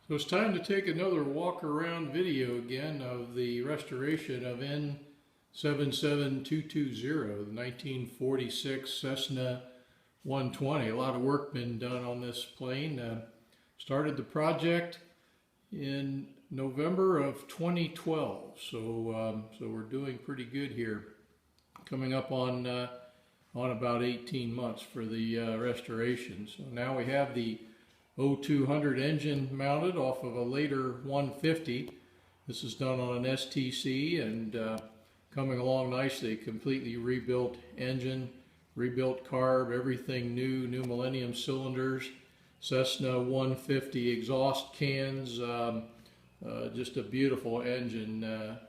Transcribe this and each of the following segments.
So it's time to take another walk around video again of the restoration of N77220, the 1946 Cessna 120. A lot of work been done on this plane. Started the project in November of 2012, so we're doing pretty good here. Coming up on about 18 months for the restoration. So now we have the 0200 engine mounted off of a later 150. This is done on an STC and coming along nicely. Completely rebuilt engine, rebuilt carb, everything new, new Millennium cylinders, Cessna 150 exhaust cans, just a beautiful engine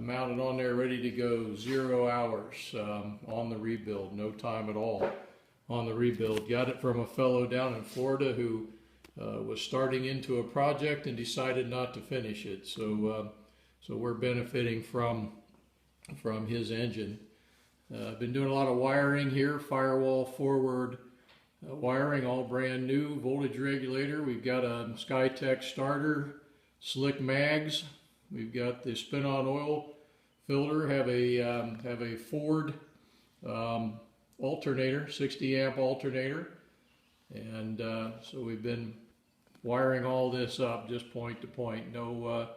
mounted on there, ready to go. 0 hours on the rebuild, no time at all on the rebuild. Got it from a fellow down in Florida who was starting into a project and decided not to finish it. So we're benefiting from his engine. Been doing a lot of wiring here, firewall forward wiring, all brand new. Voltage regulator. We've got a SkyTech starter, slick mags. We've got the spin-on oil filter. Have a Ford alternator, 60 amp alternator, and so we've been wiring all this up just point to point. No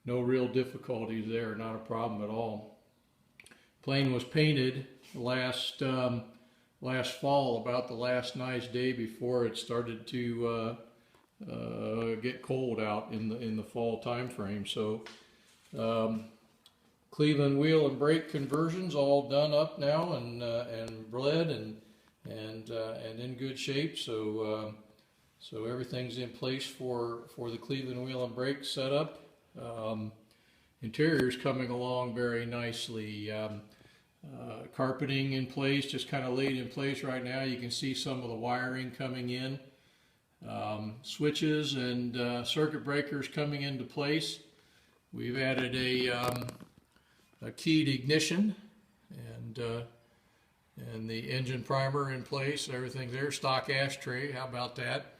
real difficulties there, not a problem at all. Plane was painted last fall, about the last nice day before it started to get cold out in the fall time frame. So Cleveland wheel and brake conversions all done up now and bled and in good shape. So everything's in place for the Cleveland wheel and brake setup. Interior's coming along very nicely. Carpeting in place, just kind of laid in place right now. You can see some of the wiring coming in. Switches and circuit breakers coming into place. We've added a keyed ignition and the engine primer in place. Everything there. Stock ashtray. How about that?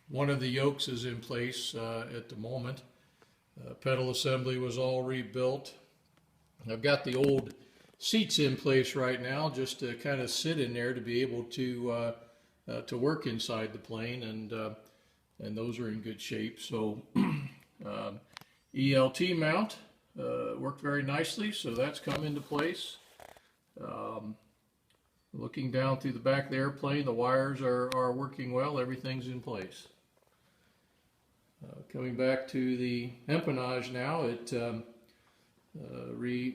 One of the yokes is in place at the moment. Pedal assembly was all rebuilt. I've got the old seats in place right now, just to kind of sit in there to be able to work inside the plane, and those are in good shape. So ELT mount worked very nicely, so that's come into place. Looking down through the back of the airplane, the wires are working well. Everything's in place. Coming back to the empennage now, it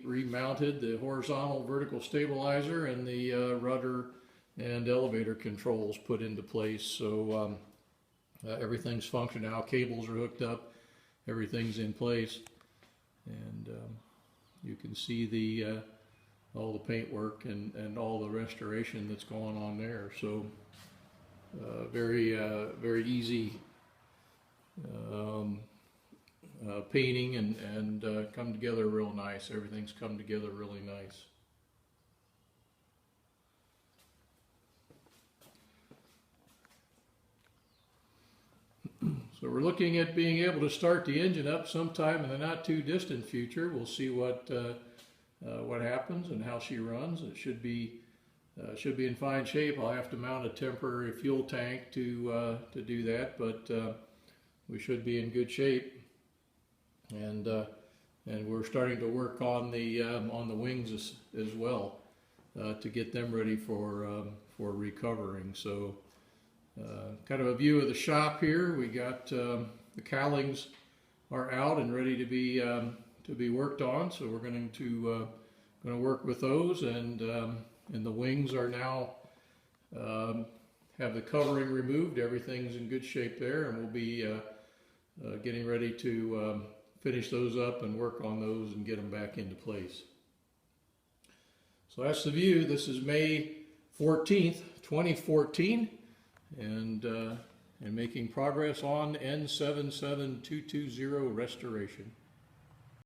remounted the horizontal vertical stabilizer and the rudder and elevator controls put into place. So everything's functioning now. Cables are hooked up. Everything's in place, and you can see all the paint work and all the restoration that's going on there. So very easy painting and come together real nice. Everything's come together really nice. So we're looking at being able to start the engine up sometime in the not too distant future. We'll see what happens and how she runs. It should be in fine shape. I'll have to mount a temporary fuel tank to do that, but we should be in good shape. And we're starting to work on the wings as well to get them ready for recovering. So kind of a view of the shop here. We got the cowlings are out and ready to be worked on. So we're going to work with those, and the wings are now have the covering removed. Everything's in good shape there, and we'll be getting ready to finish those up and work on those and get them back into place. So that's the view. This is May 14th, 2014, and making progress on N77220 restoration.